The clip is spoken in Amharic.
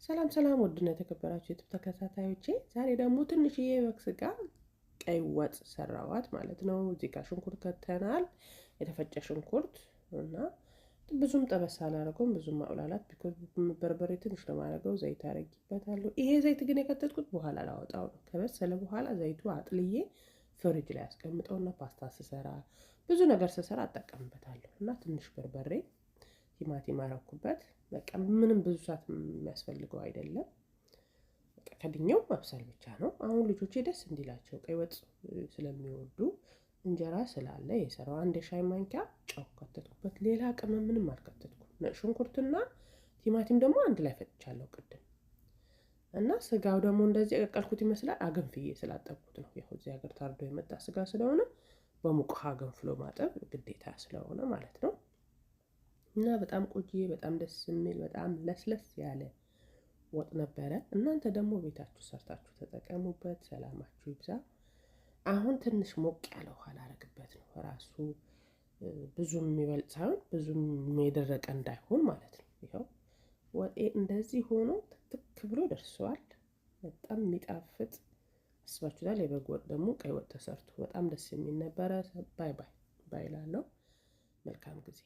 ሰላም ሰላም ውድና የተከበራችሁ የዩቲዩብ ተከታታዮቼ ዛሬ ደግሞ ትንሽዬ የበግ ስጋ ቀይ ወጥ ሰራዋት ማለት ነው። እዚህ ጋር ሽንኩርት ከተናል፣ የተፈጨ ሽንኩርት እና ብዙም ጠበስ አላደረገውም፣ ብዙም ማውላላት ቢኮዝ በርበሬ ትንሽ ለማድረገው ዘይት አደርግበታለሁ። ይሄ ዘይት ግን የከተትኩት በኋላ ላወጣው ነው። ከበሰለ በኋላ ዘይቱ አጥልዬ ፍሪጅ ላይ አስቀምጠውና ፓስታ ስሰራ ብዙ ነገር ስሰራ አጠቀምበታለሁ እና ትንሽ በርበሬ ቲማቲም አረኩበት። በቃ ምንም ብዙ ሰዓት የሚያስፈልገው አይደለም። በቃ ከድኛው ማብሰል ብቻ ነው። አሁን ልጆቼ ደስ እንዲላቸው ቀይ ወጥ ስለሚወዱ እንጀራ ስላለ የሰራው አንድ ሻይ ማንኪያ ጨው ከተትኩበት። ሌላ ቅመም ምንም አልከተትኩም። ሽንኩርትና ቲማቲም ደግሞ አንድ ላይ ፈጭቻለሁ ቅድም እና ስጋው ደግሞ እንደዚህ የቀቀልኩት ይመስላል። አገንፍዬ ስላጠብኩት ነው። ያው እዚህ ሀገር ታርዶ የመጣ ስጋ ስለሆነ በሙቅ ውሃ ገንፍሎ ማጠብ ግዴታ ስለሆነ ማለት ነው። እና በጣም ቆንጆ በጣም ደስ የሚል በጣም ለስለስ ያለ ወጥ ነበረ። እናንተ ደግሞ ቤታችሁ ሰርታችሁ ተጠቀሙበት። ሰላማችሁ ይብዛ። አሁን ትንሽ ሞቅ ያለ ውሃ ላደርግበት ነው። ራሱ ብዙም የሚበልጥ ሳይሆን ብዙም የደረቀ እንዳይሆን ማለት ነው። ይኸው ወጤ እንደዚህ ሆኖ ትክ ብሎ ደርሷል። በጣም የሚጣፍጥ አስባችሁታል። የበግ ወጥ ደግሞ ቀይ ወጥ ተሰርቶ በጣም ደስ የሚል ነበረ። ባይ ባይ ባይ እላለሁ። መልካም ጊዜ